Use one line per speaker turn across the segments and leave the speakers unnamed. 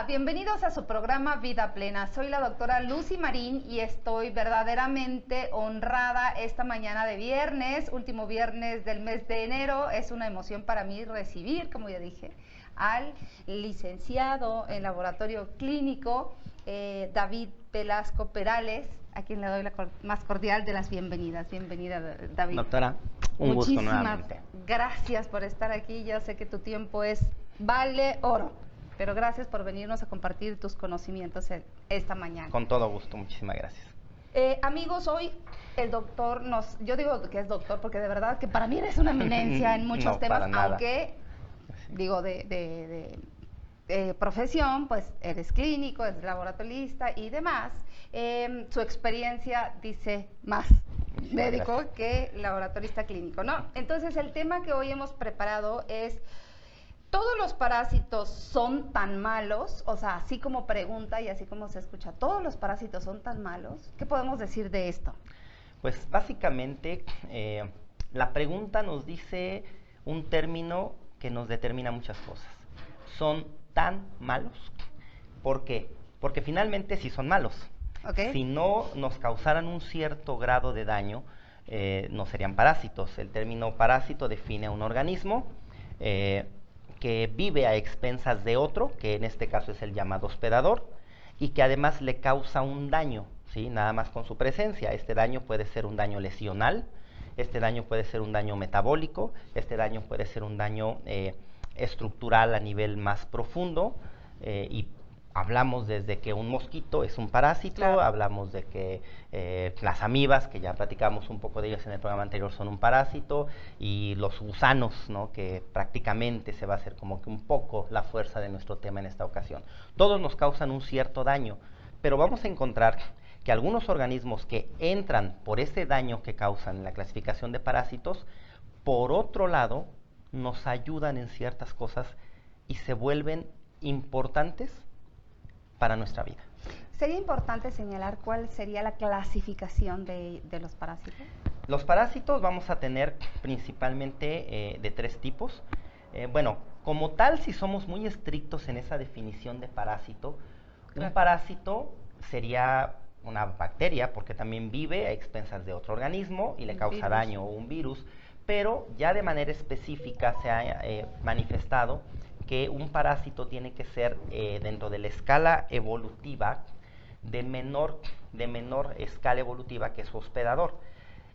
Bienvenidos a su programa Vida Plena. Soy la doctora Lucy Marín y estoy verdaderamente honrada esta mañana de viernes, último viernes del mes de enero. Es una emoción para mí recibir, como ya dije, al licenciado en laboratorio clínico, David Velasco Perales, a quien le doy la más cordial de las bienvenidas. Bienvenida, David.
Doctora, un gusto nuevamente.
Muchísimas gracias por estar aquí. Ya sé que tu tiempo vale oro. Pero gracias por venirnos a compartir tus conocimientos esta mañana.
Con todo gusto, muchísimas gracias.
Amigos, hoy el doctor yo digo que es doctor porque de verdad que para mí eres una eminencia en muchos temas, aunque digo de profesión, pues eres clínico, eres laboratorista y demás. Su experiencia dice más médico que laboratorista clínico, ¿no? Entonces el tema que hoy hemos preparado es: ¿todos los parásitos son tan malos? O sea, así como pregunta y así como se escucha, ¿todos los parásitos son tan malos? ¿Qué podemos decir de esto?
Pues básicamente la pregunta nos dice un término que nos determina muchas cosas. ¿Son tan malos? ¿Por qué? Porque finalmente sí son malos.
Okay.
Si no nos causaran un cierto grado de daño, no serían parásitos. El término parásito define a un organismo que vive a expensas de otro, que en este caso es el llamado hospedador, y que además le causa un daño, ¿sí? Nada más con su presencia. Este daño puede ser un daño lesional, este daño puede ser un daño metabólico, este daño puede ser un daño estructural a nivel más profundo, y hablamos desde que un mosquito es un parásito, claro. Hablamos de que las amibas, que ya platicamos un poco de ellas en el programa anterior, son un parásito, y los gusanos, ¿no? Que prácticamente se va a hacer como que un poco la fuerza de nuestro tema en esta ocasión. Todos nos causan un cierto daño, pero vamos a encontrar que algunos organismos que entran por ese daño que causan en la clasificación de parásitos, por otro lado, nos ayudan en ciertas cosas y se vuelven importantes para nuestra vida.
¿Sería importante señalar cuál sería la clasificación de los parásitos?
Los parásitos vamos a tener principalmente de tres tipos. Bueno, como tal, si somos muy estrictos en esa definición de parásito, claro. Un parásito sería una bacteria, porque también vive a expensas de otro organismo y le causa daño, o un virus, pero ya de manera específica se ha manifestado que un parásito tiene que ser dentro de la escala evolutiva de menor escala evolutiva que su hospedador.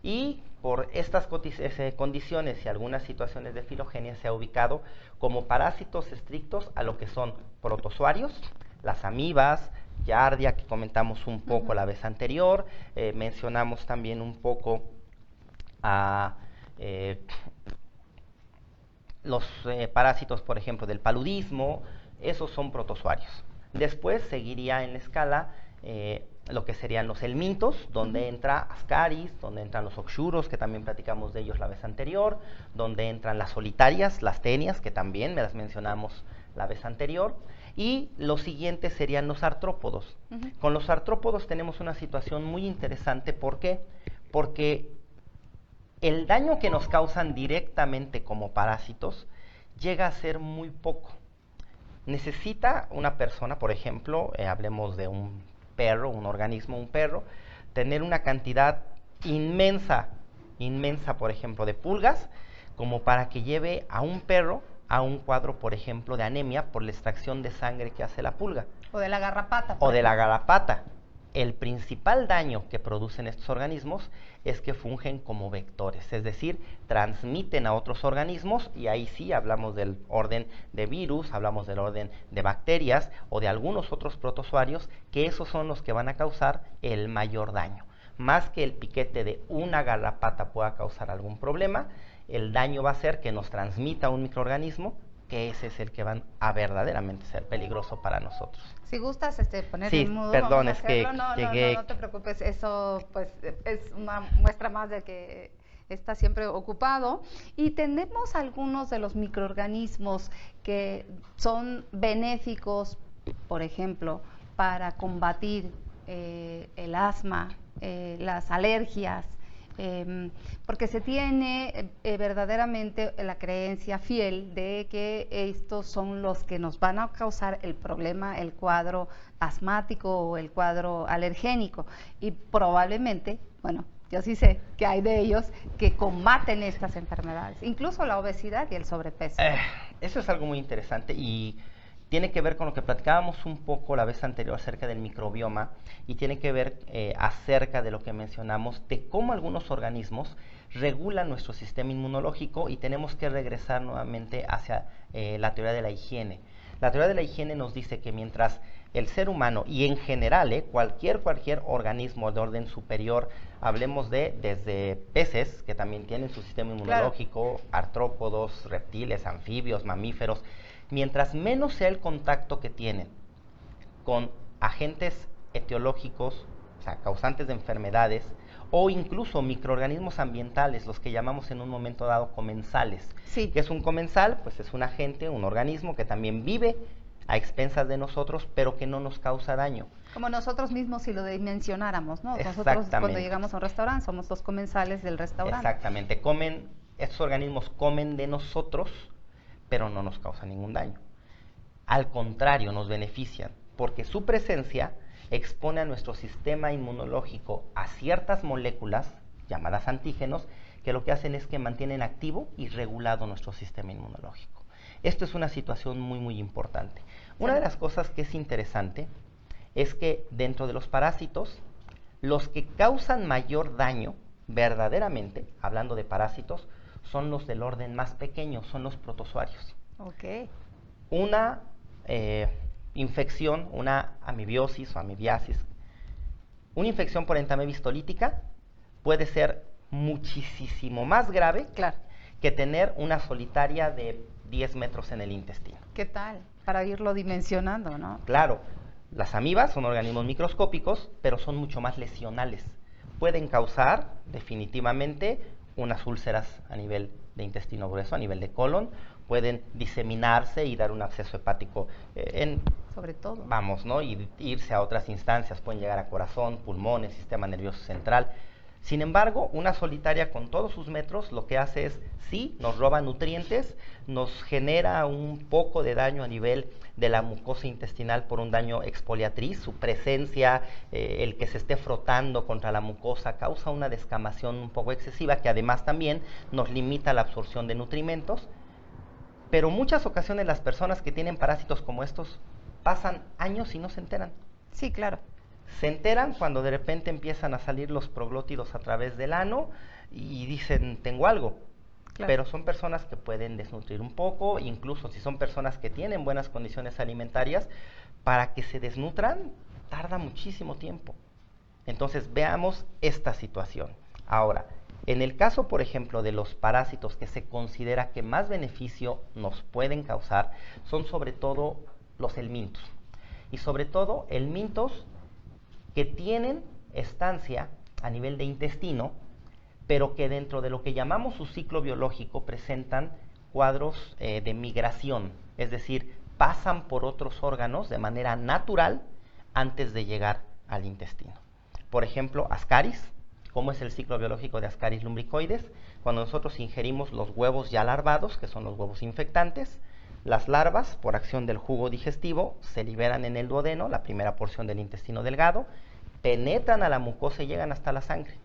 Y por estas condiciones y algunas situaciones de filogenia se ha ubicado como parásitos estrictos a lo que son protozoarios, las amibas, giardia, que comentamos un poco la vez anterior, mencionamos también un poco a los parásitos, por ejemplo, del paludismo. Esos son protozoarios. Después seguiría en la escala lo que serían los helmintos, donde entra Ascaris, donde entran los oxuros, que también platicamos de ellos la vez anterior, donde entran las solitarias, las tenias, que también me las mencionamos la vez anterior, y los siguientes serían los artrópodos. Con los artrópodos tenemos una situación muy interesante. ¿Por qué? Porque el daño que nos causan directamente como parásitos llega a ser muy poco. Necesita una persona, por ejemplo, hablemos de un perro, un organismo, un perro, tener una cantidad inmensa, por ejemplo, de pulgas, como para que lleve a un perro a un cuadro, por ejemplo, de anemia por la extracción de sangre que hace la pulga.
O de la garrapata.
O de la garrapata. El principal daño que producen estos organismos es que fungen como vectores, es decir, transmiten a otros organismos, y ahí sí hablamos del orden de virus, hablamos del orden de bacterias o de algunos otros protozoarios, que esos son los que van a causar el mayor daño. Más que el piquete de una garrapata pueda causar algún problema, el daño va a ser que nos transmita un microorganismo, que ese es el que van a verdaderamente ser peligroso para nosotros.
Si gustas poner
sí,
en mudo,
perdón, es que llegué...
No te preocupes, eso pues es una muestra más de que está siempre ocupado. Y tenemos algunos de los microorganismos que son benéficos, por ejemplo, para combatir el asma, las alergias, porque se tiene verdaderamente la creencia fiel de que estos son los que nos van a causar el problema, el cuadro asmático o el cuadro alergénico, y probablemente, bueno, yo sí sé que hay de ellos que combaten estas enfermedades, incluso la obesidad y el sobrepeso.
Eso es algo muy interesante y tiene que ver con lo que platicábamos un poco la vez anterior acerca del microbioma y tiene que ver acerca de lo que mencionamos de cómo algunos organismos regulan nuestro sistema inmunológico y tenemos que regresar nuevamente hacia la teoría de la higiene. La teoría de la higiene nos dice que mientras el ser humano y en general cualquier organismo de orden superior, hablemos de desde peces que también tienen su sistema inmunológico, claro, artrópodos, reptiles, anfibios, mamíferos, mientras menos sea el contacto que tienen con agentes etiológicos, o sea, causantes de enfermedades, o incluso microorganismos ambientales, los que llamamos en un momento dado comensales.
Sí.
¿Qué es un comensal? Pues es un agente, un organismo que también vive a expensas de nosotros, pero que no nos causa daño.
Como nosotros mismos si lo dimensionáramos, ¿no? Nosotros cuando llegamos a un restaurante somos los comensales del restaurante.
Exactamente, estos organismos comen de nosotros, pero no nos causan ningún daño. Al contrario, nos benefician, porque su presencia expone a nuestro sistema inmunológico a ciertas moléculas, llamadas antígenos, que lo que hacen es que mantienen activo y regulado nuestro sistema inmunológico. Esto es una situación muy, muy importante. Una de las cosas que es interesante es que dentro de los parásitos, los que causan mayor daño, verdaderamente, hablando de parásitos, son los del orden más pequeño, son los protozoarios.
Okay.
Una infección, una amibiosis o amibiasis, una infección por entamebias histolítica puede ser muchísimo más grave,
claro,
que tener una solitaria de 10 metros en el intestino.
¿Qué tal? Para irlo dimensionando, ¿no?
Claro, las amibas son organismos microscópicos, pero son mucho más lesionales. Pueden causar definitivamente unas úlceras a nivel de intestino grueso, a nivel de colon, pueden diseminarse y dar un absceso hepático
sobre todo.
Vamos, ¿no? Y irse a otras instancias, pueden llegar a corazón, pulmones, sistema nervioso central. Sin embargo, una solitaria con todos sus metros lo que hace es, sí, nos roba nutrientes, nos genera un poco de daño a nivel de la mucosa intestinal por un daño exfoliatriz, su presencia, el que se esté frotando contra la mucosa causa una descamación un poco excesiva que además también nos limita la absorción de nutrimentos, pero muchas ocasiones las personas que tienen parásitos como estos pasan años y no se enteran.
Sí, claro.
Se enteran cuando de repente empiezan a salir los proglótidos a través del ano y dicen, tengo algo. Claro. Pero son personas que pueden desnutrir un poco, incluso si son personas que tienen buenas condiciones alimentarias, para que se desnutran tarda muchísimo tiempo. Entonces veamos esta situación. Ahora, en el caso, por ejemplo, de los parásitos que se considera que más beneficio nos pueden causar, son sobre todo los helmintos. Y sobre todo helmintos que tienen estancia a nivel de intestino, pero que dentro de lo que llamamos su ciclo biológico presentan cuadros de migración, es decir, pasan por otros órganos de manera natural antes de llegar al intestino. Por ejemplo, Ascaris. ¿Cómo es el ciclo biológico de Ascaris lumbricoides? Cuando nosotros ingerimos los huevos ya larvados, que son los huevos infectantes, las larvas, por acción del jugo digestivo, se liberan en el duodeno, la primera porción del intestino delgado, penetran a la mucosa y llegan hasta la sangre.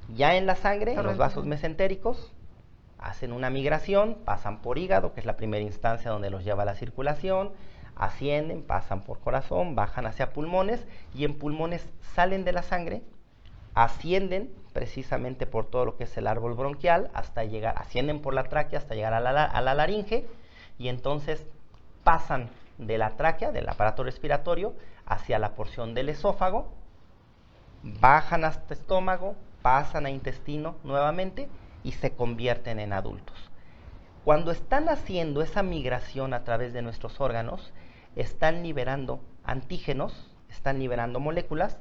Ya en la sangre, en los vasos mesentéricos, hacen una migración, pasan por hígado, que es la primera instancia donde los lleva a la circulación, ascienden, pasan por corazón, bajan hacia pulmones, y en pulmones salen de la sangre, ascienden precisamente por todo lo que es el árbol bronquial, hasta llegar, ascienden por la tráquea hasta llegar a la laringe, y entonces pasan de la tráquea, del aparato respiratorio, hacia la porción del esófago, bajan hasta estómago, pasan a intestino nuevamente y se convierten en adultos. Cuando están haciendo esa migración a través de nuestros órganos, están liberando antígenos, están liberando moléculas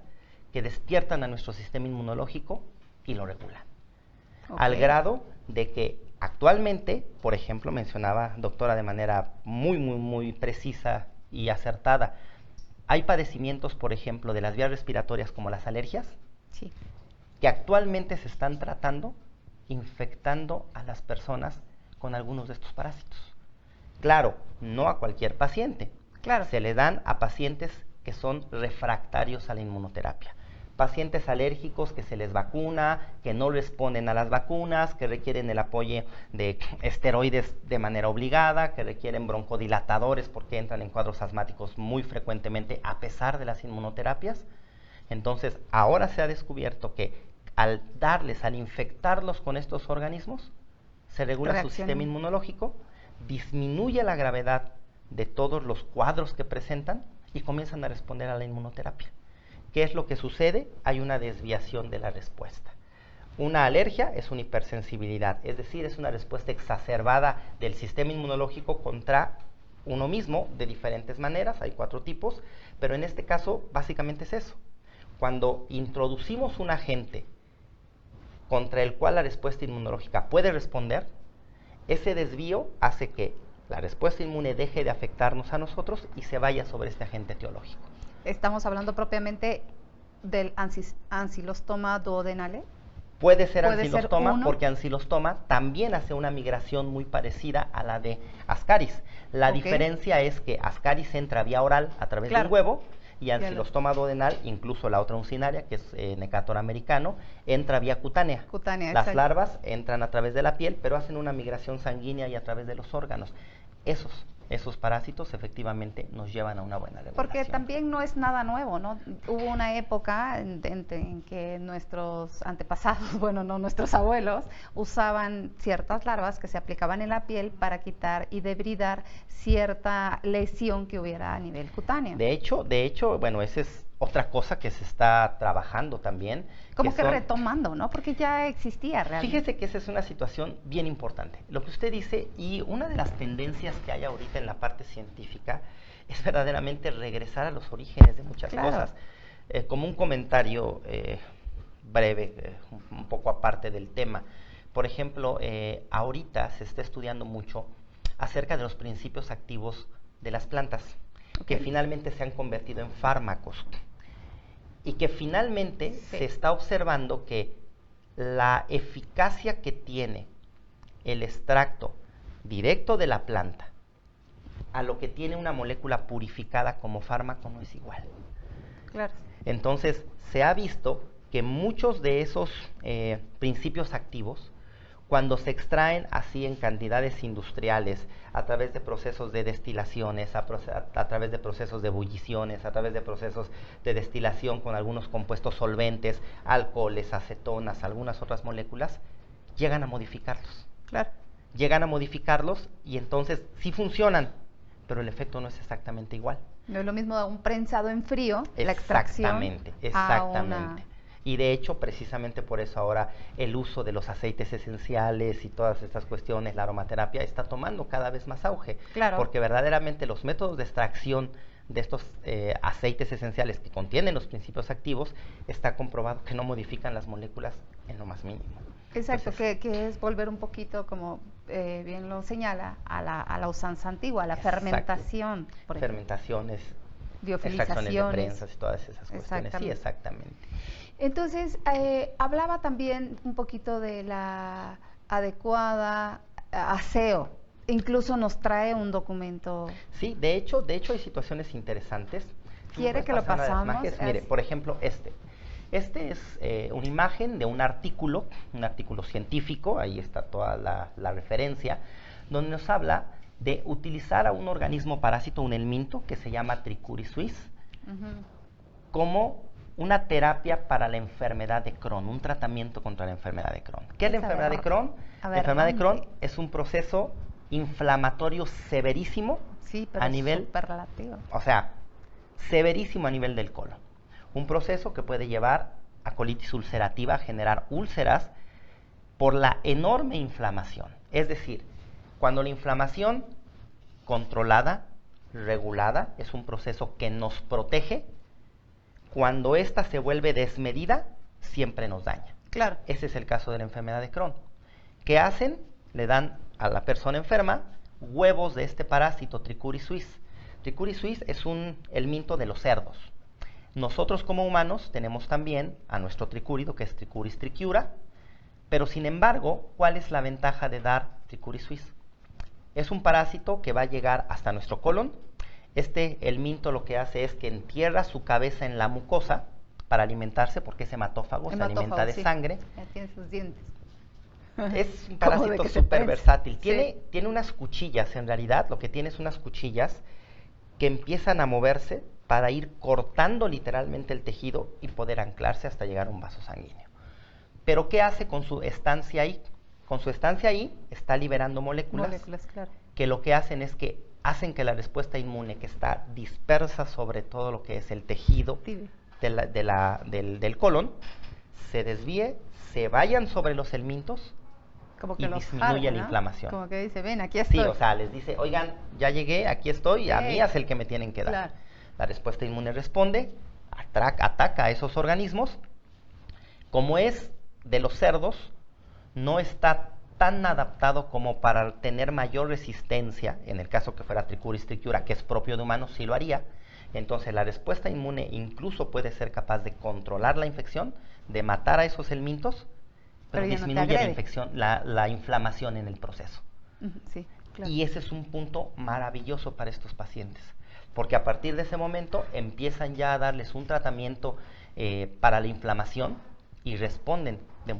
que despiertan a nuestro sistema inmunológico y lo regulan. Okay. Al grado de que actualmente, por ejemplo, mencionaba, doctora, de manera muy precisa y acertada, hay padecimientos, por ejemplo, de las vías respiratorias como las alergias,
sí,
que actualmente se están tratando infectando a las personas con algunos de estos parásitos. Claro, no a cualquier paciente.
Claro.
Se le dan a pacientes que son refractarios a la inmunoterapia. Pacientes alérgicos que se les vacuna, que no responden a las vacunas, que requieren el apoyo de esteroides de manera obligada, que requieren broncodilatadores porque entran en cuadros asmáticos muy frecuentemente a pesar de las inmunoterapias. Entonces, ahora se ha descubierto que al infectarlos con estos organismos, se regula su sistema inmunológico, disminuye la gravedad de todos los cuadros que presentan y comienzan a responder a la inmunoterapia. ¿Qué es lo que sucede? Hay una desviación de la respuesta. Una alergia es una hipersensibilidad, es decir, es una respuesta exacerbada del sistema inmunológico contra uno mismo de diferentes maneras, hay 4 tipos, pero en este caso básicamente es eso. Cuando introducimos un agente contra el cual la respuesta inmunológica puede responder, ese desvío hace que la respuesta inmune deje de afectarnos a nosotros y se vaya sobre este agente etiológico.
¿Estamos hablando propiamente del ancilostoma duodenale?
Puede ser ancilostoma porque ancilostoma también hace una migración muy parecida a la de Ascaris. La diferencia es que Ascaris entra vía oral a través del huevo y ancilostoma duodenal, incluso la otra uncinaria, que es Necator americano, entra vía cutánea. Las larvas entran a través de la piel, pero hacen una migración sanguínea y a través de los órganos. Esos parásitos efectivamente nos llevan a una buena regulación.
Porque también no es nada nuevo, ¿no? Hubo una época en que nuestros antepasados, bueno, no nuestros abuelos, usaban ciertas larvas que se aplicaban en la piel para quitar y debridar cierta lesión que hubiera a nivel cutáneo.
De hecho, bueno, esa es otra cosa que se está trabajando también.
Como que retomando, ¿no? Porque ya existía realmente.
Fíjese que esa es una situación bien importante. Lo que usted dice, y una de las tendencias que hay ahorita en la parte científica, es verdaderamente regresar a los orígenes de muchas cosas. Como un comentario breve, un poco aparte del tema. Por ejemplo, ahorita se está estudiando mucho acerca de los principios activos de las plantas, que finalmente se han convertido en fármacos. Y que finalmente se está observando que la eficacia que tiene el extracto directo de la planta a lo que tiene una molécula purificada como fármaco no es igual.
Claro.
Entonces, se ha visto que muchos de esos principios activos, cuando se extraen así en cantidades industriales, a través de procesos de destilaciones, a través de procesos de ebulliciones, a través de procesos de destilación con algunos compuestos solventes, alcoholes, acetonas, algunas otras moléculas, llegan a modificarlos.
Claro.
Llegan a modificarlos y entonces sí funcionan, pero el efecto no es exactamente igual.
No es lo mismo un prensado en frío, la extracción.
Exactamente. Y de hecho, precisamente por eso ahora el uso de los aceites esenciales y todas estas cuestiones, la aromaterapia, está tomando cada vez más auge.
Claro.
Porque verdaderamente los métodos de extracción de estos aceites esenciales que contienen los principios activos, está comprobado que no modifican las moléculas en lo más mínimo.
Exacto, que es volver un poquito, como bien lo señala, a la usanza antigua, a la fermentación.
Fermentaciones,
biofilizaciones,
extracciones de prensas y todas esas cuestiones. Sí, exactamente.
Entonces, hablaba también un poquito de la adecuada aseo. Incluso nos trae un documento.
Sí, de hecho hay situaciones interesantes.
¿Quiere que lo pasamos?
Mire, por ejemplo, este es una imagen de un artículo científico, ahí está toda la referencia, donde nos habla de utilizar a un organismo parásito, un helminto, que se llama Trichuris suis, como una terapia para la enfermedad de Crohn, un tratamiento contra la enfermedad de Crohn. ¿Qué es la enfermedad de Crohn? La enfermedad de Crohn es un proceso inflamatorio severísimo
a nivel súper relativo.
O sea, severísimo a nivel del colon. Un proceso que puede llevar a colitis ulcerativa, a generar úlceras por la enorme inflamación. Es decir, cuando la inflamación controlada, regulada, es un proceso que nos protege, cuando ésta se vuelve desmedida, siempre nos daña.
Claro.
Ese es el caso de la enfermedad de Crohn. ¿Qué hacen? Le dan a la persona enferma huevos de este parásito, Trichuris suis. Trichuris suis es un helminto de los cerdos. Nosotros como humanos tenemos también a nuestro tricúrido, que es Trichuris trichiura, pero sin embargo, ¿cuál es la ventaja de dar Trichuris suis? Es un parásito que va a llegar hasta nuestro colon. El minto lo que hace es que entierra su cabeza en la mucosa para alimentarse, porque es hematófago, se alimenta de sangre.
Ya tiene sus dientes.
Es un parásito súper versátil. Tiene unas cuchillas, en realidad, lo que tiene es unas cuchillas que empiezan a moverse para ir cortando literalmente el tejido y poder anclarse hasta llegar a un vaso sanguíneo. Pero ¿qué hace con su estancia ahí? Con su estancia ahí está liberando moléculas
claro,
que lo que hacen es que hacen que la respuesta inmune, que está dispersa sobre todo lo que es el tejido del colon, se desvíe, se vayan sobre los helmintos y disminuye la inflamación.
Como que dice, ven, aquí estoy.
Sí, o sea, les dice, oigan, ya llegué, aquí estoy, a mí es el que me tienen que dar.
Claro.
La respuesta inmune responde, ataca a esos organismos. Como es de los cerdos, no está tan adaptado como para tener mayor resistencia. En el caso que fuera Trichuris trichiura, que es propio de humanos, sí lo haría. Entonces la respuesta inmune incluso puede ser capaz de controlar la infección, de matar a esos helmintos, pero disminuye la infección, la inflamación en el proceso.
Sí, claro.
Y ese es un punto maravilloso para estos pacientes, porque a partir de ese momento empiezan ya a darles un tratamiento para la inflamación y responden de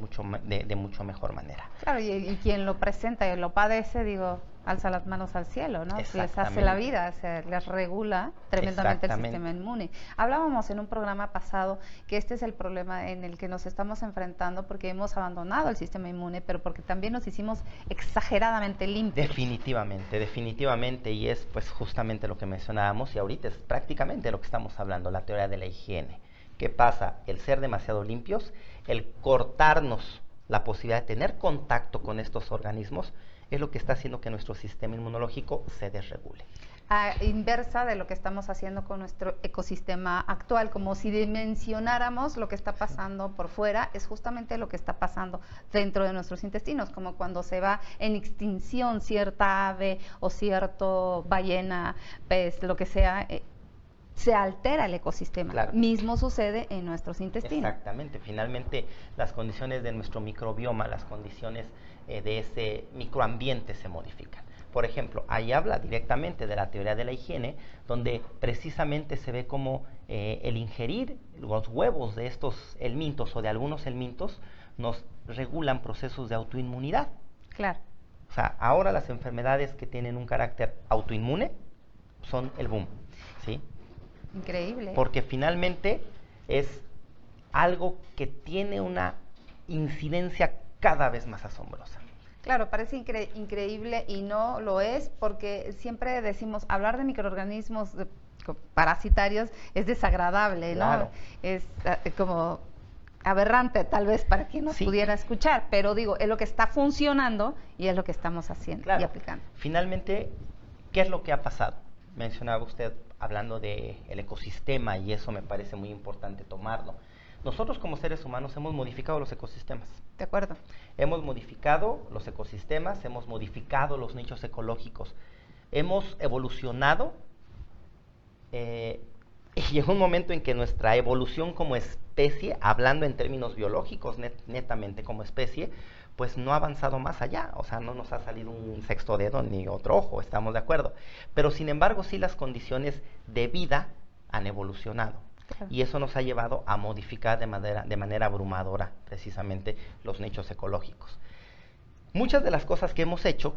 mucho mejor manera.
Claro, y quien lo presenta y lo padece, digo, alza las manos al cielo, ¿no? Les hace la vida, les regula tremendamente el sistema inmune. Hablábamos en un programa pasado que este es el problema en el que nos estamos enfrentando porque hemos abandonado el sistema inmune, pero porque también nos hicimos exageradamente limpios.
Definitivamente, y es pues justamente lo que mencionábamos, y ahorita es prácticamente lo que estamos hablando, la teoría de la higiene. ¿Qué pasa? El ser demasiado limpios, el cortarnos la posibilidad de tener contacto con estos organismos, es lo que está haciendo que nuestro sistema inmunológico se desregule.
A inversa de lo que estamos haciendo con nuestro ecosistema actual, como si dimensionáramos lo que está pasando por fuera, es justamente lo que está pasando dentro de nuestros intestinos, como cuando se va en extinción cierta ave o cierto ballena, pez, lo que sea, se altera el ecosistema.
Claro.
Mismo sucede en nuestros intestinos.
Exactamente. Finalmente, las condiciones de nuestro microbioma, las condiciones de ese microambiente se modifican. Por ejemplo, ahí habla directamente de la teoría de la higiene, donde precisamente se ve como el ingerir los huevos de estos helmintos o de algunos helmintos nos regulan procesos de autoinmunidad.
Claro.
O sea, ahora las enfermedades que tienen un carácter autoinmune son el boom, ¿sí?
Increíble.
Porque finalmente es algo que tiene una incidencia cada vez más asombrosa.
Claro, parece increíble y no lo es, porque siempre decimos, hablar de microorganismos parasitarios es desagradable, ¿no?
Claro.
Es como aberrante tal vez para quien nos pudiera escuchar, pero digo, es lo que está funcionando y es lo que estamos haciendo y aplicando.
Finalmente, ¿qué es lo que ha pasado? Mencionaba usted hablando del ecosistema, y eso me parece muy importante tomarlo. Nosotros como seres humanos hemos modificado los ecosistemas.
De acuerdo.
Hemos modificado los ecosistemas, hemos modificado los nichos ecológicos, hemos evolucionado y llegó un momento en que nuestra evolución como especie, hablando en términos biológicos, netamente como especie, pues no ha avanzado más allá, o sea, no nos ha salido un sexto dedo ni otro ojo, estamos de acuerdo. Pero sin embargo, sí las condiciones de vida han evolucionado. Claro. Y eso nos ha llevado a modificar de manera abrumadora precisamente los nichos ecológicos. Muchas de las cosas que hemos hecho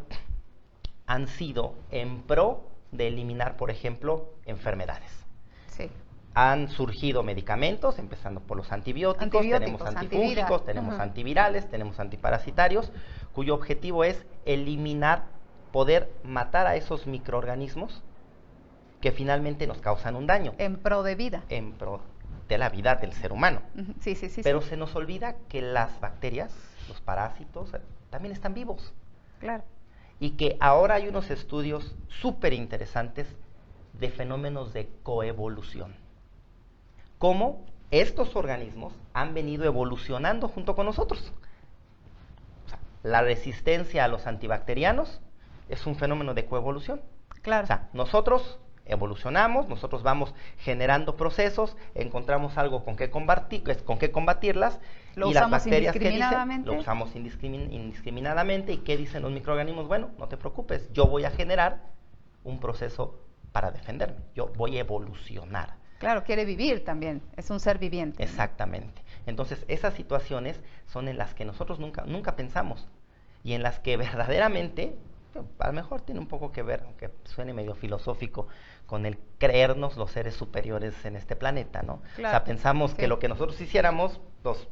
han sido en pro de eliminar, por ejemplo, enfermedades.
Sí.
Han surgido medicamentos, empezando por los antibióticos, tenemos antifúngicos, tenemos antivirales, tenemos antiparasitarios, cuyo objetivo es eliminar, poder matar a esos microorganismos que finalmente nos causan un daño.
En pro de vida.
En pro de la vida del ser humano.
Sí.
Pero se nos olvida que las bacterias, los parásitos, también están vivos.
Claro.
Y que ahora hay unos estudios súper interesantes de fenómenos de coevolución. Cómo estos organismos han venido evolucionando junto con nosotros. O sea, la resistencia a los antibacterianos es un fenómeno de coevolución.
Claro.
O sea, nosotros evolucionamos, nosotros vamos generando procesos, encontramos algo con qué combatirlas, y las bacterias que dicen, lo usamos indiscriminadamente. ¿Y qué dicen los microorganismos? Bueno, no te preocupes, yo voy a generar un proceso para defenderme, yo voy a evolucionar.
Claro, quiere vivir también, es un ser viviente.
Exactamente. Entonces, esas situaciones son en las que nosotros nunca pensamos, y en las que verdaderamente, a lo mejor tiene un poco que ver, aunque suene medio filosófico, con el creernos los seres superiores en este planeta, ¿no? Claro. O sea, pensamos que lo que nosotros hiciéramos, los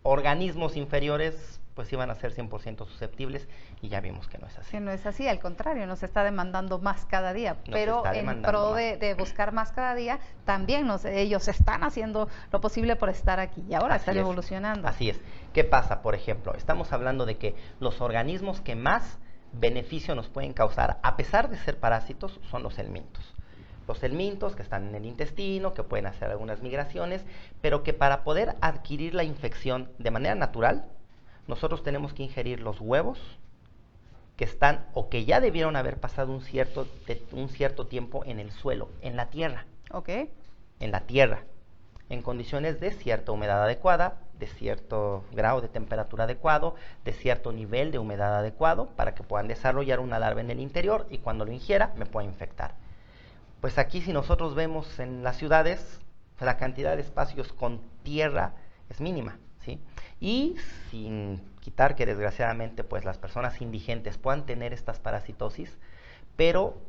organismos inferiores pues iban a ser 100% susceptibles, y ya vimos que no es así.
Que no es así, al contrario, nos está demandando más cada día, pero en pro de buscar más cada día, también ellos están haciendo lo posible por estar aquí, y ahora están evolucionando.
Así es. ¿Qué pasa? Por ejemplo, estamos hablando de que los organismos que más beneficio nos pueden causar, a pesar de ser parásitos, son los helmintos. Los helmintos que están en el intestino, que pueden hacer algunas migraciones, pero que para poder adquirir la infección de manera natural, nosotros tenemos que ingerir los huevos que están o que ya debieron haber pasado un cierto tiempo en el suelo, en la tierra.
Ok.
En la tierra, en condiciones de cierta humedad adecuada, de cierto grado de temperatura adecuado, de cierto nivel de humedad adecuado, para que puedan desarrollar una larva en el interior y cuando lo ingiera me pueda infectar. Pues aquí, si nosotros vemos en las ciudades, la cantidad de espacios con tierra es mínima, ¿sí? Y sin quitar que desgraciadamente pues las personas indigentes puedan tener estas parasitosis, pero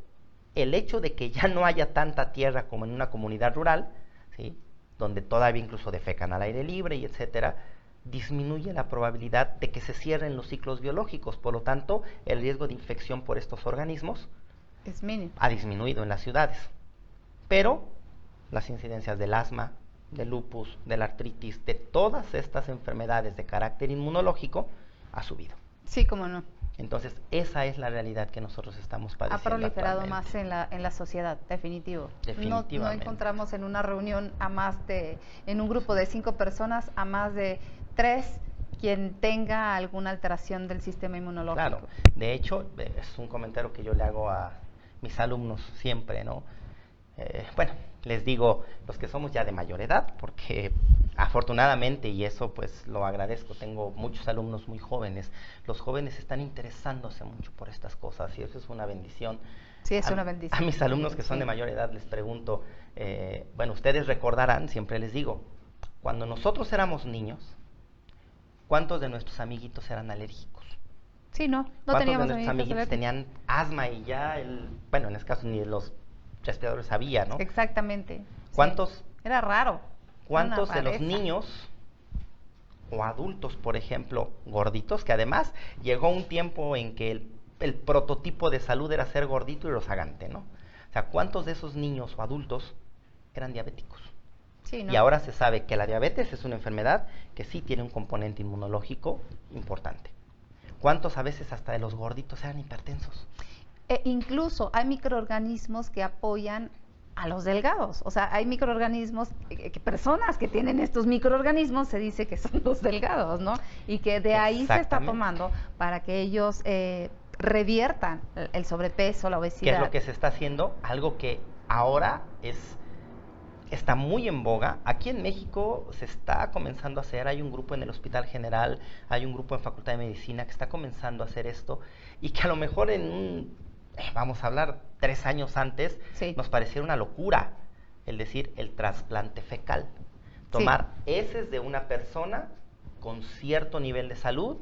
el hecho de que ya no haya tanta tierra como en una comunidad rural, ¿sí?, donde todavía incluso defecan al aire libre y etcétera, disminuye la probabilidad de que se cierren los ciclos biológicos. Por lo tanto, el riesgo de infección por estos organismos
es mínimo.
Ha disminuido en las ciudades. Pero las incidencias del asma, del lupus, de la artritis, de todas estas enfermedades de carácter inmunológico, ha subido.
Sí, cómo no.
Entonces, esa es la realidad que nosotros estamos padeciendo.
Ha proliferado más en la sociedad, definitivo.
Definitivamente.
No encontramos en una reunión en un grupo de 5 personas, a más de 3 quien tenga alguna alteración del sistema inmunológico.
Claro, de hecho, es un comentario que yo le hago a mis alumnos siempre, ¿no? Bueno, les digo, los que somos ya de mayor edad, porque afortunadamente, y eso pues lo agradezco, tengo muchos alumnos muy jóvenes. Los jóvenes están interesándose mucho por estas cosas, y eso es una bendición.
Sí, es una bendición.
A mis alumnos que son de mayor edad les pregunto, bueno, ustedes recordarán, siempre les digo, cuando nosotros éramos niños, ¿cuántos de nuestros amiguitos eran alérgicos?
Sí, no
¿Cuántos
teníamos
de nuestros amiguitos tenían asma y ya, bueno, en este caso ni los respiradores había, ¿no?
Exactamente.
¿Cuántos?
Sí. Era raro.
¿Cuántos de los niños o adultos, por ejemplo, gorditos, que además llegó un tiempo en que el prototipo de salud era ser gordito y rozagante, ¿no? O sea, ¿cuántos de esos niños o adultos eran diabéticos?
Sí, ¿no?
Y ahora se sabe que la diabetes es una enfermedad que sí tiene un componente inmunológico importante. ¿Cuántos a veces hasta de los gorditos eran hipertensos?
Incluso hay microorganismos que apoyan a los delgados. O sea, hay microorganismos, personas que tienen estos microorganismos, se dice que son los delgados, ¿no? Y que de ahí se está tomando para que ellos reviertan el sobrepeso, la obesidad.
¿Qué es lo que se está haciendo? Algo que ahora está muy en boga. Aquí en México se está comenzando a hacer, hay un grupo en el Hospital General, hay un grupo en Facultad de Medicina que está comenzando a hacer esto, y que a lo mejor vamos a hablar 3 años antes, sí, nos pareciera una locura el decir el trasplante fecal. Tomar heces de una persona con cierto nivel de salud,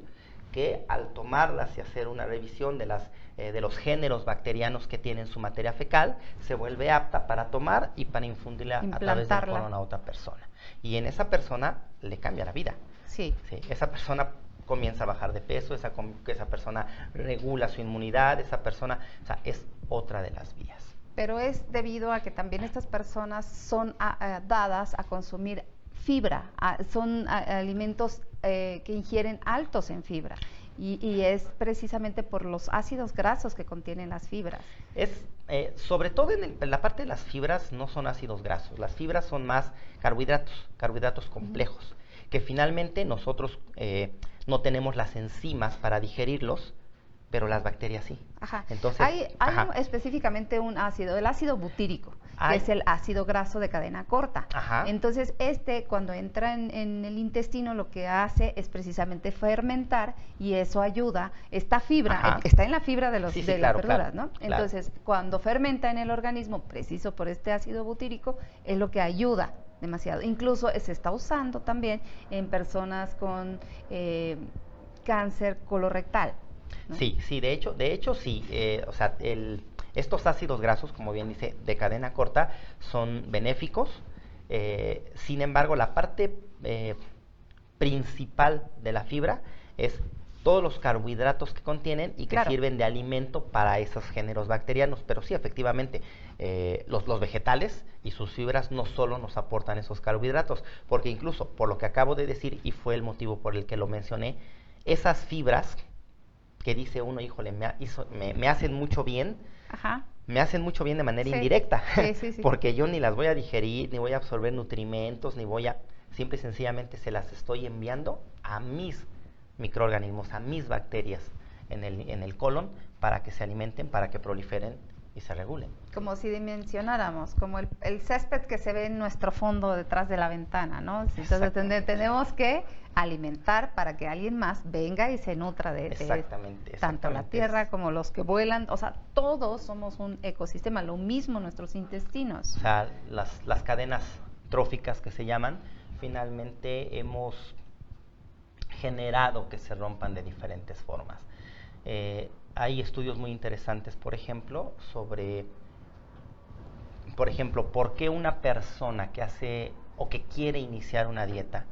que al tomarlas y hacer una revisión de los géneros bacterianos que tienen su materia fecal, se vuelve apta para tomar y para infundirla a través del colon a otra persona. Y en esa persona le cambia la vida.
Sí.
Esa persona comienza a bajar de peso, esa persona regula su inmunidad, esa persona, o sea, es otra de las vías.
Pero es debido a que también estas personas son dadas a consumir fibra, son alimentos que ingieren altos en fibra, y es precisamente por los ácidos grasos que contienen las fibras.
Sobre todo en la parte de las fibras no son ácidos grasos, las fibras son más carbohidratos complejos, que finalmente nosotros no tenemos las enzimas para digerirlos, pero las bacterias sí.
Ajá.
Entonces,
hay específicamente un ácido, el ácido butírico, que es el ácido graso de cadena corta.
Ajá.
Entonces, cuando entra en el intestino, lo que hace es precisamente fermentar, y eso ayuda, esta fibra, está en la fibra de las verduras, ¿no? Entonces, cuando fermenta en el organismo, preciso por este ácido butírico, es lo que ayuda demasiado. Incluso se está usando también en personas con cáncer colorectal, ¿no?
Sí, de hecho sí, o sea, estos ácidos grasos, como bien dice, de cadena corta, son benéficos. Sin embargo, la parte principal de la fibra es todos los carbohidratos que contienen y que sirven de alimento para esos géneros bacterianos. Pero sí, efectivamente, los vegetales y sus fibras no solo nos aportan esos carbohidratos, porque incluso, por lo que acabo de decir, y fue el motivo por el que lo mencioné, esas fibras que dice uno, híjole, me hacen mucho bien, me hacen mucho bien de manera indirecta, porque yo ni las voy a digerir, ni voy a absorber nutrimentos, simple y sencillamente se las estoy enviando a mis microorganismos, a mis bacterias en el colon, para que se alimenten, para que proliferen y se regulen.
Como si dimensionáramos, como el césped que se ve en nuestro fondo detrás de la ventana, ¿no? Entonces tenemos que alimentar para que alguien más venga y se nutra de tanto la tierra como los que vuelan, o sea, todos somos un ecosistema, lo mismo nuestros intestinos.
O sea, las cadenas tróficas que se llaman, finalmente hemos generado que se rompan de diferentes formas. Hay estudios muy interesantes, por ejemplo, sobre, por qué una persona que hace o que quiere iniciar una dieta,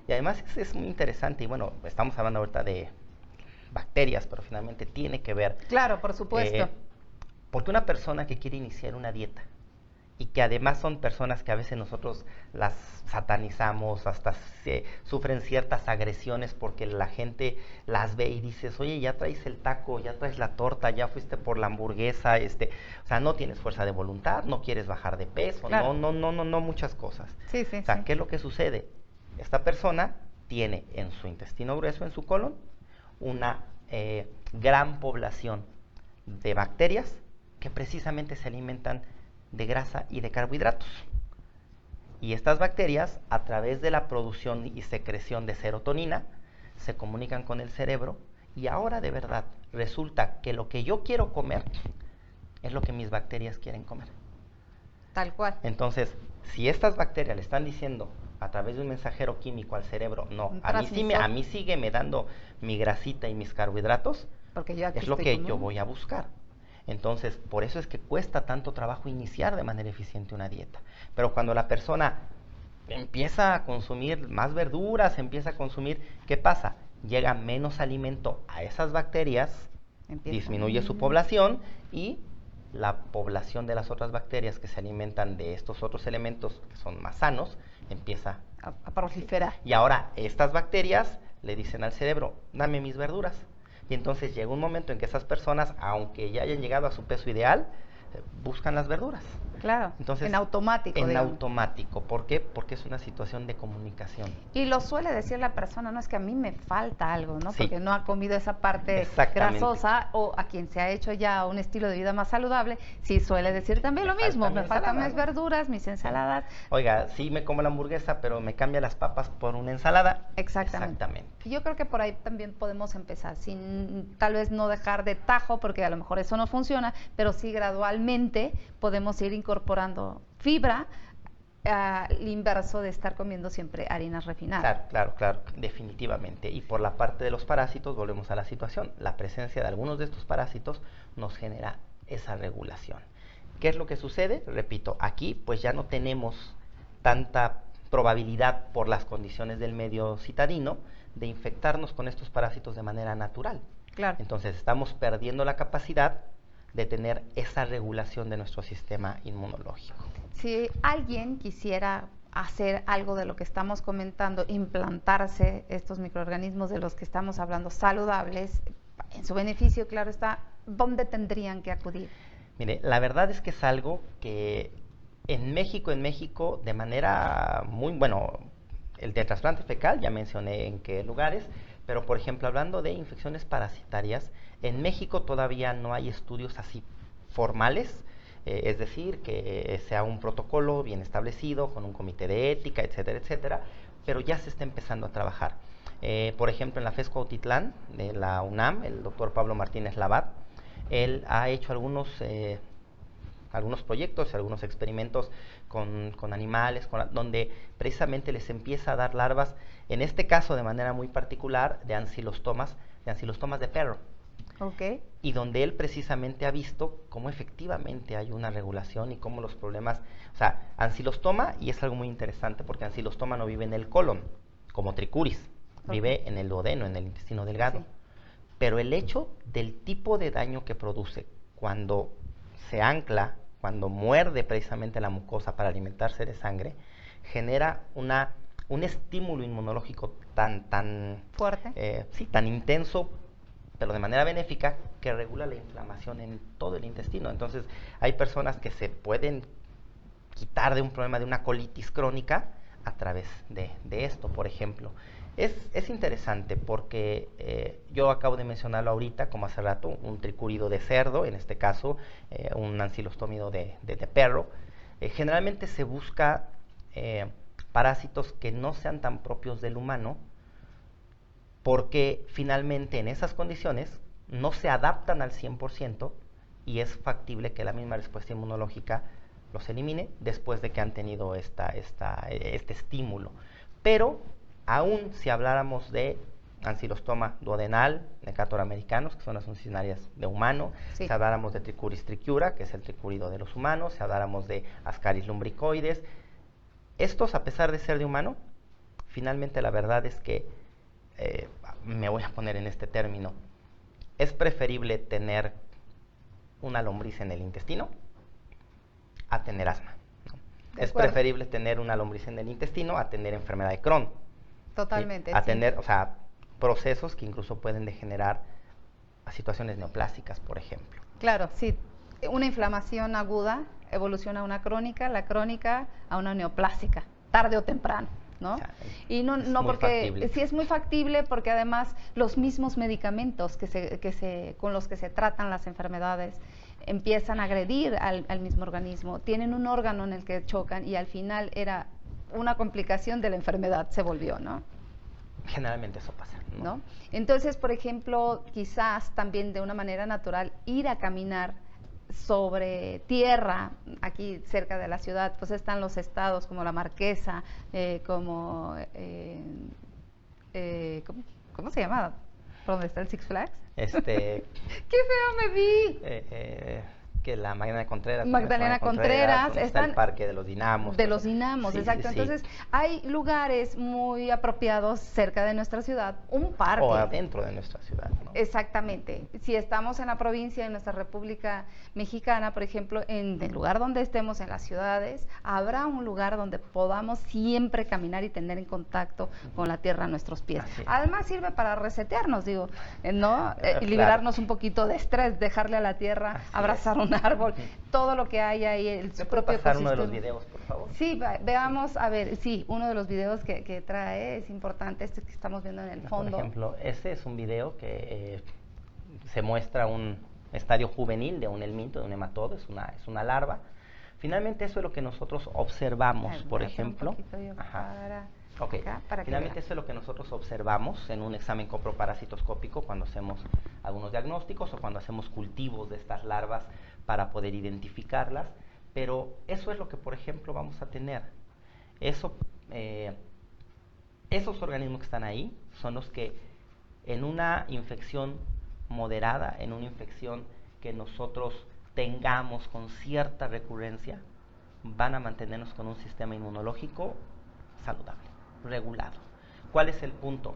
y además es muy interesante, y bueno, estamos hablando ahorita de bacterias, pero finalmente tiene que ver.
Claro, por supuesto.
Porque una persona que quiere iniciar una dieta, y que además son personas que a veces nosotros las satanizamos, hasta sufren ciertas agresiones porque la gente las ve y dices, oye, ya traes el taco, ya traes la torta, ya fuiste por la hamburguesa, o sea, no tienes fuerza de voluntad, no quieres bajar de peso, no, muchas cosas.
Sí,
o sea, ¿qué es lo que sucede? Esta persona tiene en su intestino grueso, en su colon, una gran población de bacterias que precisamente se alimentan de grasa y de carbohidratos. Y estas bacterias, a través de la producción y secreción de serotonina, se comunican con el cerebro, y ahora de verdad resulta que lo que yo quiero comer es lo que mis bacterias quieren comer.
Tal cual.
Entonces, si estas bacterias le están diciendo a través de un mensajero químico al cerebro, no, a mí sígueme dando mi grasita y mis carbohidratos,
porque yo aquí
es lo que yo voy a buscar. Entonces, por eso es que cuesta tanto trabajo iniciar de manera eficiente una dieta. Pero cuando la persona empieza a consumir más verduras, empieza a consumir, ¿qué pasa? Llega menos alimento a esas bacterias, disminuye su población, y la población de las otras bacterias que se alimentan de estos otros elementos que son más sanos, empieza
a proliferar.
Y ahora estas bacterias le dicen al cerebro, dame mis verduras. Y entonces llega un momento en que esas personas, aunque ya hayan llegado a su peso ideal, buscan las verduras.
Claro,
entonces,
en automático.
En automático. ¿Por qué? Porque es una situación de comunicación.
Y lo suele decir la persona, no es que a mí me falta algo, ¿no? Porque no ha comido esa parte grasosa, o a quien se ha hecho ya un estilo de vida más saludable, sí suele decir también lo mismo, me faltan mis verduras, mis ensaladas.
Oiga, sí me como la hamburguesa, pero me cambia las papas por una ensalada.
Exactamente. Yo creo que por ahí también podemos empezar, sin tal vez no dejar de tajo, porque a lo mejor eso no funciona, pero sí gradualmente podemos ir incorporando fibra, al inverso de estar comiendo siempre harinas refinadas.
Claro, definitivamente. Y por la parte de los parásitos, volvemos a la situación. La presencia de algunos de estos parásitos nos genera esa regulación. ¿Qué es lo que sucede? Repito, aquí pues ya no tenemos tanta probabilidad, por las condiciones del medio citadino, de infectarnos con estos parásitos de manera natural.
Claro.
Entonces estamos perdiendo la capacidad de tener esa regulación de nuestro sistema inmunológico.
Si alguien quisiera hacer algo de lo que estamos comentando, implantarse estos microorganismos de los que estamos hablando saludables, en su beneficio, claro está, ¿dónde tendrían que acudir?
Mire, la verdad es que es algo que en México, de manera muy, el de trasplante fecal, ya mencioné en qué lugares, Pero, por ejemplo, hablando de infecciones parasitarias, en México todavía no hay estudios así formales, es decir, que sea un protocolo bien establecido, con un comité de ética, etcétera, etcétera, pero ya se está empezando a trabajar. Por ejemplo, en la FES Cuautitlán, de la UNAM, el doctor Pablo Martínez Labat, él ha hecho algunos proyectos, algunos experimentos con animales, donde precisamente les empieza a dar larvas, en este caso de manera muy particular, de ancilostomas de perro.
Okay.
Y donde él precisamente ha visto cómo efectivamente hay una regulación y cómo los problemas, o sea, ancilostoma, y es algo muy interesante porque ancilostoma no vive en el colon, como tricuris, vive en el duodeno, en el intestino delgado. Sí. Pero el hecho del tipo de daño que produce cuando se ancla, cuando muerde precisamente la mucosa para alimentarse de sangre, genera un estímulo inmunológico tan
fuerte,
sí, tan intenso, pero de manera benéfica, que regula la inflamación en todo el intestino. Entonces, hay personas que se pueden quitar de un problema de una colitis crónica a través de esto, por ejemplo. Es interesante porque yo acabo de mencionarlo ahorita, como hace rato, un tricúrido de cerdo, en este caso un ancilostómido de perro. Generalmente se busca parásitos que no sean tan propios del humano, porque finalmente en esas condiciones no se adaptan al 100% y es factible que la misma respuesta inmunológica los elimine después de que han tenido este estímulo. Pero aún si habláramos de ancilostoma duodenal, Necator americanos, que son las funcionarias de humano, sí. Si habláramos de Trichuris trichiura, que es el tricúrido de los humanos, si habláramos de Ascaris lumbricoides, estos, a pesar de ser de humano, finalmente la verdad es que, me voy a poner en este término, es preferible tener una lombriz en el intestino a tener asma, ¿no? Es preferible tener una lombriz en el intestino a tener enfermedad de Crohn.
Totalmente.
¿Sí? A tener, o sea, procesos que incluso pueden degenerar a situaciones neoplásicas, por ejemplo.
Claro, sí. Una inflamación aguda evoluciona a una crónica, la crónica a una neoplásica, tarde o temprano, ¿no? O sea, y no porque factible. Sí es muy factible, porque además los mismos medicamentos con los que se tratan las enfermedades empiezan a agredir al mismo organismo, tienen un órgano en el que chocan y al final era una complicación de la enfermedad, se volvió, ¿no?
Generalmente eso pasa,
¿no? Entonces, por ejemplo, quizás también de una manera natural ir a caminar sobre tierra, aquí cerca de la ciudad, pues están los estados como la Marquesa, ¿cómo se llama? ¿Por dónde está el Six Flags? ¡Qué feo me vi!
Que la
Magdalena Contreras
está el Parque de los Dinamos.
De los Dinamos, sí, exacto. Sí, entonces, hay lugares muy apropiados cerca de nuestra ciudad, un parque.
O adentro de nuestra ciudad, ¿no?
Exactamente. Si estamos en la provincia, en nuestra República Mexicana, por ejemplo, en el lugar donde estemos, en las ciudades, habrá un lugar donde podamos siempre caminar y tener en contacto con la tierra a nuestros pies. Además, sirve para resetearnos, digo, ¿no? Y liberarnos claro. Un poquito de estrés, dejarle a la tierra, abrazar un árbol, todo lo que hay ahí, su propio
pasar ecosistema. Uno de los videos, por favor?
Sí, veamos, a ver, sí, uno de los videos que trae es importante, este que estamos viendo en el fondo.
Por ejemplo, este es un video que se muestra un estadio juvenil de un helminto, de un nematodo, es una larva. Finalmente eso es lo que nosotros observamos, por ejemplo. Okay. Finalmente eso es lo que nosotros observamos en un examen coproparasitoscópico cuando hacemos algunos diagnósticos o cuando hacemos cultivos de estas larvas para poder identificarlas, pero eso es lo que, por ejemplo, vamos a tener. Esos organismos que están ahí son los que en una infección moderada, en una infección que nosotros tengamos con cierta recurrencia, van a mantenernos con un sistema inmunológico saludable, regulado. ¿Cuál es el punto?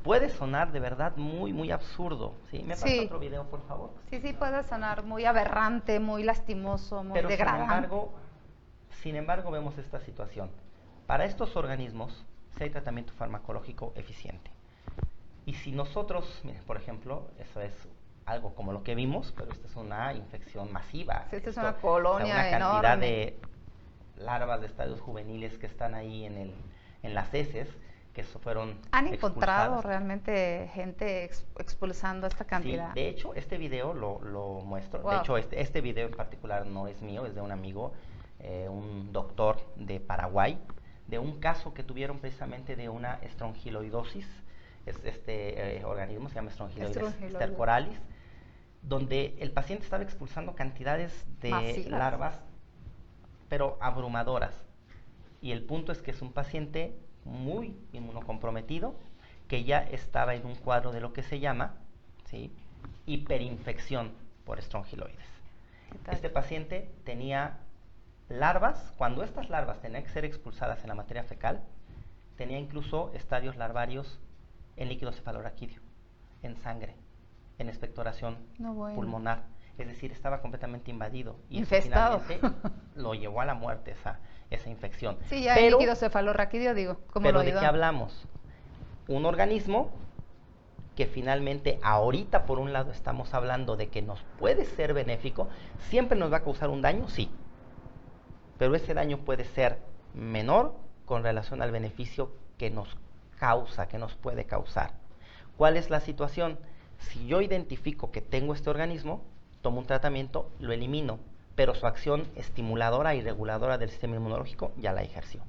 Puede sonar de verdad muy, muy absurdo, ¿sí? ¿Me pasa otro video, por favor?
Sí, puede sonar muy aberrante, muy lastimoso, muy degradante.
Sin embargo, vemos esta situación. Para estos organismos, sí hay tratamiento farmacológico eficiente. Y si nosotros, miren, por ejemplo, eso es algo como lo que vimos, pero esta es una infección masiva.
Sí, esta es una colonia
una cantidad enorme de larvas de estadios juveniles que están ahí en las heces, que fueron
¿Han encontrado
expulsadas.
realmente gente expulsando esta cantidad?
Sí, de hecho, este video lo muestro.
Wow.
De hecho, este video en particular no es mío, es de un amigo, un doctor de Paraguay, de un caso que tuvieron precisamente de una estrongiloidosis. Este organismo se llama Strongyloides stercoralis, donde el paciente estaba expulsando cantidades de
masivas,
larvas, pero abrumadoras. Y el punto es que es un paciente muy inmunocomprometido, que ya estaba en un cuadro de lo que se llama, ¿sí?, hiperinfección por estrongiloides. Este paciente tenía larvas. Cuando estas larvas tenían que ser expulsadas en la materia fecal, tenía incluso estadios larvarios en líquido cefalorraquídeo, en sangre, en expectoración pulmonar. Es decir, estaba completamente invadido. Y
infestado.
Finalmente lo llevó a la muerte esa infección.
Sí, ya el líquido cefalorraquídeo, digo, ¿cómo
pero
lo ayudó?
¿de qué hablamos? Un organismo que finalmente, ahorita por un lado estamos hablando de que nos puede ser benéfico, siempre nos va a causar un daño, sí. Pero ese daño puede ser menor con relación al beneficio que nos causa, que nos puede causar. ¿Cuál es la situación? Si yo identifico que tengo este organismo, tomo un tratamiento, lo elimino, pero su acción estimuladora y reguladora del sistema inmunológico ya la ejerció.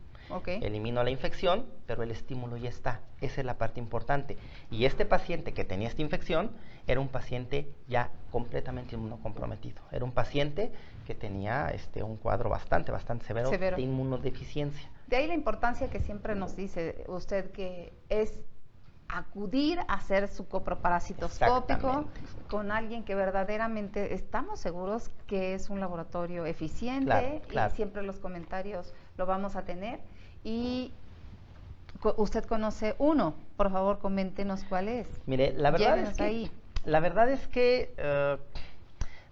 Elimino la infección, pero el estímulo ya está. Esa es la parte importante. Y este paciente que tenía esta infección era un paciente ya completamente inmunocomprometido. Era un paciente que tenía un cuadro bastante severo de inmunodeficiencia.
De ahí la importancia que siempre nos dice usted, que es acudir a hacer su coproparasitoscópico con alguien que verdaderamente estamos seguros que es un laboratorio eficiente. Claro. Y siempre los comentarios lo vamos a tener. Y usted conoce uno, por favor coméntenos cuál es.
Mire, la verdad es que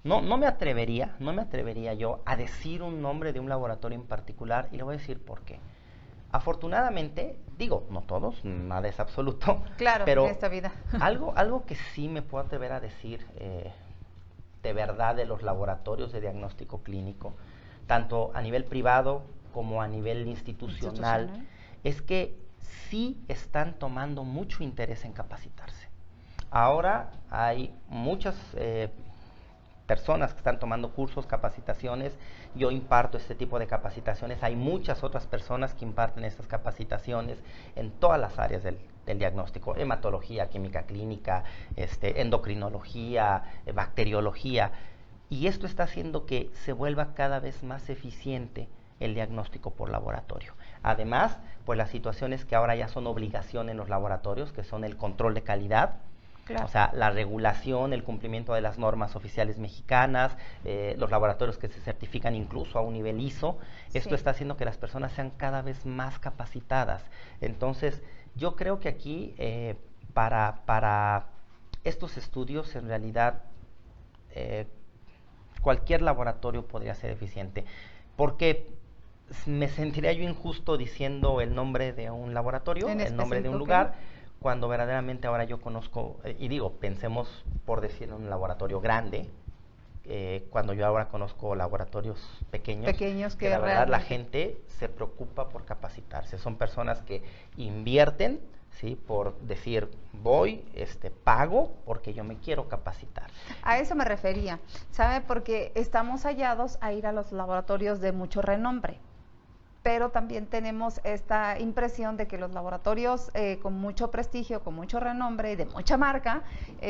no me atrevería yo a decir un nombre de un laboratorio en particular, y le voy a decir por qué. Afortunadamente, digo, no todos, nada es absoluto.
Claro,
pero
en esta vida.
algo que sí me puedo atrever a decir de verdad de los laboratorios de diagnóstico clínico, tanto a nivel privado como a nivel institucional, es que sí están tomando mucho interés en capacitarse. Ahora hay muchas personas que están tomando cursos, capacitaciones. Yo imparto este tipo de capacitaciones. Hay muchas otras personas que imparten estas capacitaciones en todas las áreas del diagnóstico: hematología, química clínica, endocrinología, bacteriología. Y esto está haciendo que se vuelva cada vez más eficiente el diagnóstico por laboratorio. Además, pues las situaciones que ahora ya son obligación en los laboratorios, que son el control de calidad. Claro. O sea, la regulación, el cumplimiento de las normas oficiales mexicanas, los laboratorios que se certifican incluso a un nivel ISO. Esto está haciendo que las personas sean cada vez más capacitadas. Entonces, yo creo que aquí, para estos estudios, en realidad, cualquier laboratorio podría ser eficiente. Porque me sentiría yo injusto diciendo el nombre de un laboratorio, el nombre de un lugar, cuando verdaderamente ahora yo conozco, y digo, pensemos por decir en un laboratorio grande, cuando yo ahora conozco laboratorios pequeños que la verdad la gente se preocupa por capacitarse. Son personas que invierten, ¿sí?, por decir, voy, pago porque yo me quiero capacitar.
A eso me refería, ¿sabe? Porque estamos hallados a ir a los laboratorios de mucho renombre, pero también tenemos esta impresión de que los laboratorios con mucho prestigio, con mucho renombre y de mucha marca,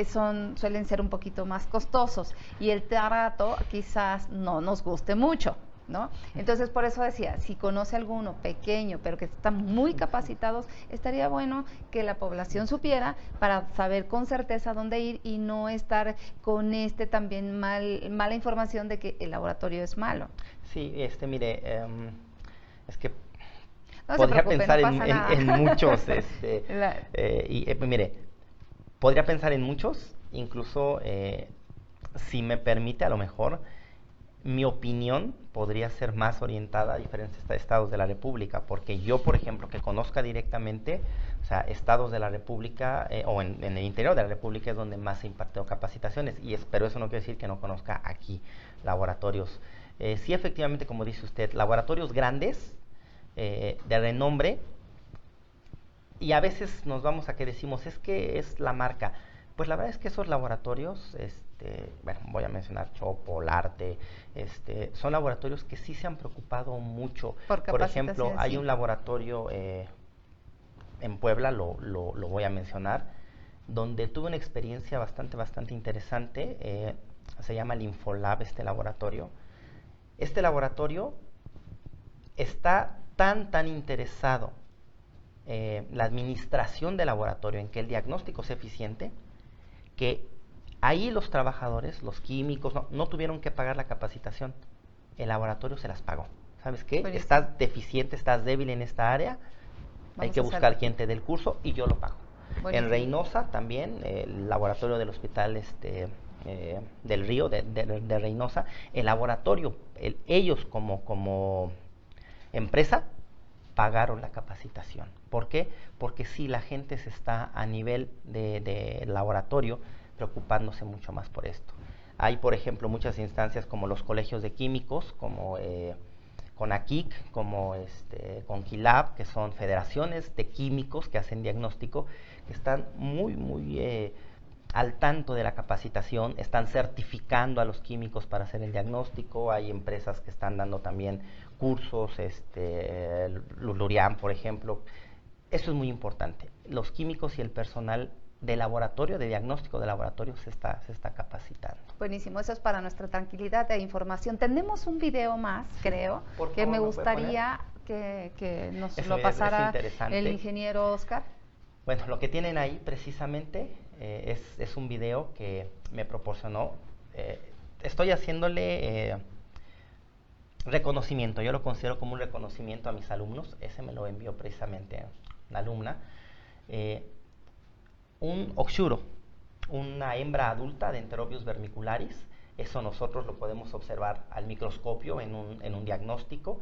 suelen ser un poquito más costosos, y el trato quizás no nos guste mucho, ¿no? Entonces, por eso decía, si conoce alguno pequeño, pero que están muy capacitados, estaría bueno que la población supiera, para saber con certeza dónde ir y no estar con también mala información de que el laboratorio es malo.
Sí, mire, es que podría pensar en muchos, mire, podría pensar en muchos, incluso, si me permite, a lo mejor, mi opinión podría ser más orientada a diferentes estados de la República, porque yo, por ejemplo, que conozca directamente, o sea, estados de la República, o en el interior de la República es donde más se impartió capacitaciones, pero eso no quiere decir que no conozca aquí laboratorios. Sí, efectivamente, como dice usted, laboratorios grandes, de renombre, y a veces nos vamos a que decimos, es que es la marca. Pues la verdad es que esos laboratorios, bueno, voy a mencionar Chopo, Larte, son laboratorios que sí se han preocupado mucho. Por ejemplo, hay un laboratorio en Puebla, lo voy a mencionar, donde tuve una experiencia bastante interesante. Se llama Linfolab, este laboratorio. Este laboratorio está tan interesado la administración del laboratorio en que el diagnóstico sea eficiente, que ahí los trabajadores, los químicos, no tuvieron que pagar la capacitación. El laboratorio se las pagó. ¿Sabes qué? Buenísimo. Estás deficiente, estás débil en esta área, hay que buscar quien te dé el curso y yo lo pago. Buenísimo. En Reynosa también, el laboratorio del hospital del Río, de Reynosa, el laboratorio, ellos como empresa, pagaron la capacitación. ¿Por qué? Porque sí, la gente se está a nivel de laboratorio preocupándose mucho más por esto. Hay, por ejemplo, muchas instancias como los colegios de químicos, como CONAQUIC, como CONQUILAB, que son federaciones de químicos que hacen diagnóstico, que están muy al tanto de la capacitación, están certificando a los químicos para hacer el diagnóstico. Hay empresas que están dando también cursos, Lurian, por ejemplo. Eso es muy importante. Los químicos y el personal de laboratorio, de diagnóstico de laboratorio, se está capacitando.
Buenísimo, eso es para nuestra tranquilidad e información. Tenemos un video más, creo, que me gustaría que nos lo pasara el ingeniero Oscar.
Bueno, lo que tienen ahí precisamente es un video que me proporcionó. Estoy haciéndole reconocimiento, yo lo considero como un reconocimiento a mis alumnos. Ese me lo envió precisamente una alumna. Un oxuro, una hembra adulta de Enterobius vermicularis. Eso nosotros lo podemos observar al microscopio en un diagnóstico.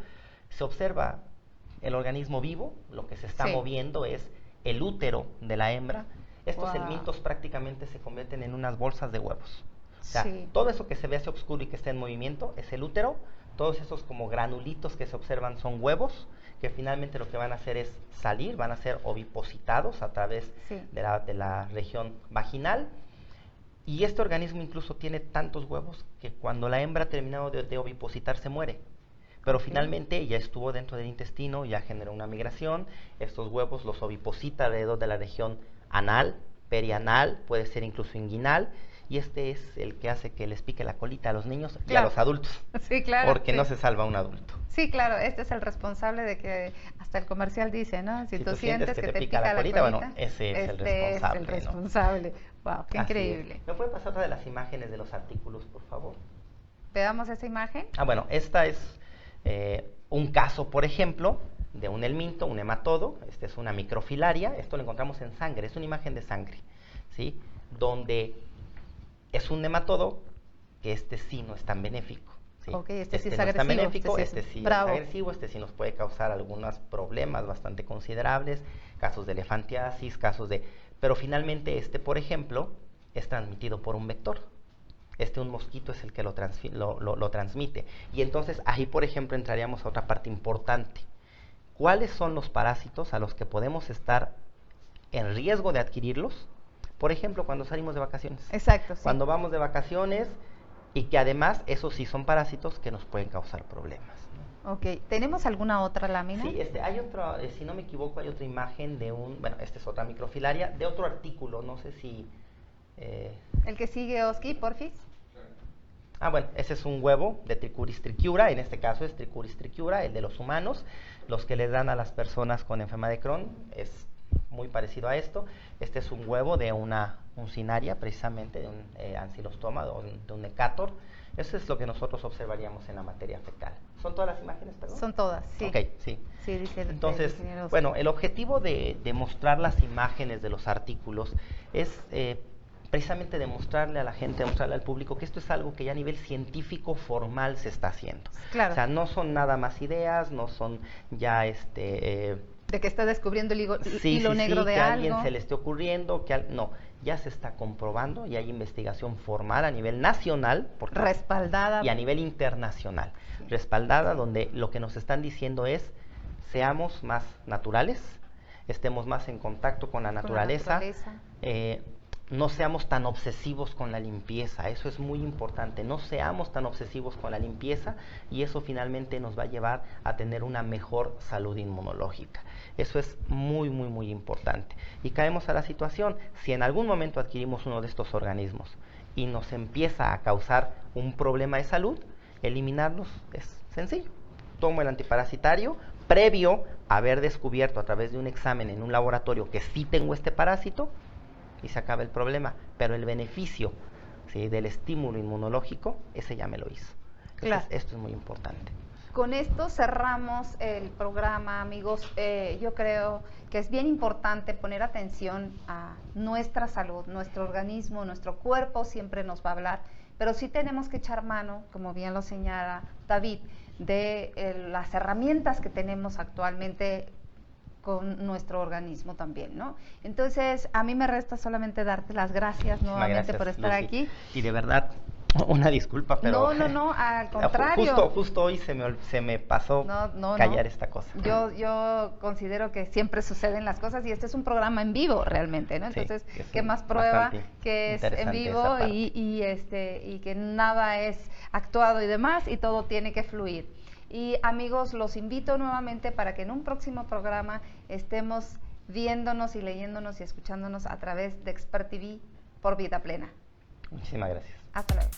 Se observa el organismo vivo, lo que se está moviendo es el útero de la hembra. Estos helmintos prácticamente se convierten en unas bolsas de huevos. O sea, todo eso que se ve hacia oscuro y que está en movimiento es el útero. Todos esos como granulitos que se observan son huevos, que finalmente lo que van a hacer es salir, van a ser ovipositados a través de la región vaginal. Y este organismo incluso tiene tantos huevos que cuando la hembra ha terminado de ovipositar se muere. Pero finalmente ya estuvo dentro del intestino, ya generó una migración. Estos huevos los oviposita alrededor de la región anal, perianal, puede ser incluso inguinal. Y este es el que hace que les pique la colita a los niños y a los adultos.
Sí, claro.
Porque no se salva un adulto.
Sí, claro, este es el responsable de que hasta el comercial dice, ¿no? Si tú sientes que te pica la colita,
bueno, ese es el responsable.
Es el responsable. ¿No? Wow, qué increíble.
¿Me puede pasar otra de las imágenes de los artículos, por favor?
Veamos esa imagen.
Bueno, esta es un caso, por ejemplo, de un helminto, un hematodo. Esta es una microfilaria. Esto lo encontramos en sangre, es una imagen de sangre, ¿sí? Donde es un nematodo que sí no es tan benéfico. ¿Sí?
Okay, sí es
no
agresivo,
es tan benéfico, sí es
bravo.
agresivo, sí nos puede causar algunos problemas bastante considerables, casos de elefantiasis, pero finalmente por ejemplo, es transmitido por un vector. Un mosquito es el que lo transmite. Y entonces ahí, por ejemplo, entraríamos a otra parte importante. ¿Cuáles son los parásitos a los que podemos estar en riesgo de adquirirlos? Por ejemplo, cuando salimos de vacaciones.
Exacto, sí.
Cuando vamos de vacaciones y que además, esos sí son parásitos que nos pueden causar problemas.
Ok, ¿tenemos alguna otra lámina?
Sí, hay otro, si no me equivoco, hay otra imagen de esta es otra microfilaria, de otro artículo, no sé si...
El que sigue, Oski, porfis.
Bueno, ese es un huevo de Trichuris trichiura, en este caso es Trichuris trichiura, el de los humanos, los que les dan a las personas con enfermedad de Crohn, es muy parecido a esto. Este es un huevo de una uncinaria, precisamente, de un ancilostoma, de un necator. Eso es lo que nosotros observaríamos en la materia fecal. ¿Son todas las imágenes, perdón?
Son todas, sí.
Ok, sí.
Sí, dice
entonces, bueno, el objetivo de mostrar las imágenes de los artículos es precisamente demostrarle a la gente, demostrarle al público que esto es algo que ya a nivel científico formal se está haciendo.
Claro.
O sea, no son nada más ideas, no son ya
de que está descubriendo el hilo negro de
que
algo.
A alguien se le esté ocurriendo, no, ya se está comprobando y hay investigación formal a nivel nacional.
Respaldada.
Y a nivel internacional. Respaldada, donde lo que nos están diciendo es, seamos más naturales, estemos más en contacto con la naturaleza. No seamos tan obsesivos con la limpieza, eso es muy importante, no seamos tan obsesivos con la limpieza y eso finalmente nos va a llevar a tener una mejor salud inmunológica. Eso es muy, muy, muy importante. Y caemos a la situación, si en algún momento adquirimos uno de estos organismos y nos empieza a causar un problema de salud, eliminarlos es sencillo. Tomo el antiparasitario, previo a haber descubierto a través de un examen en un laboratorio que sí tengo este parásito, y se acaba el problema, pero el beneficio, ¿sí?, del estímulo inmunológico, ese ya me lo hizo. Entonces, claro, esto es muy importante.
Con esto cerramos el programa, amigos. Yo creo que es bien importante poner atención a nuestra salud, nuestro organismo, nuestro cuerpo siempre nos va a hablar, pero sí tenemos que echar mano, como bien lo señala David, de las herramientas que tenemos actualmente con nuestro organismo también, ¿no? Entonces, a mí me resta solamente darte las gracias nuevamente por estar aquí.
Y de verdad, una disculpa, pero...
No, al contrario.
Justo hoy se me pasó callar esta cosa.
Yo considero que siempre suceden las cosas y este es un programa en vivo realmente, ¿no? Entonces, sí, ¿qué más prueba que es en vivo y que nada es actuado y demás y todo tiene que fluir? Y amigos, los invito nuevamente para que en un próximo programa estemos viéndonos y leyéndonos y escuchándonos a través de Expert TV por Vida Plena.
Muchísimas gracias.
Hasta luego.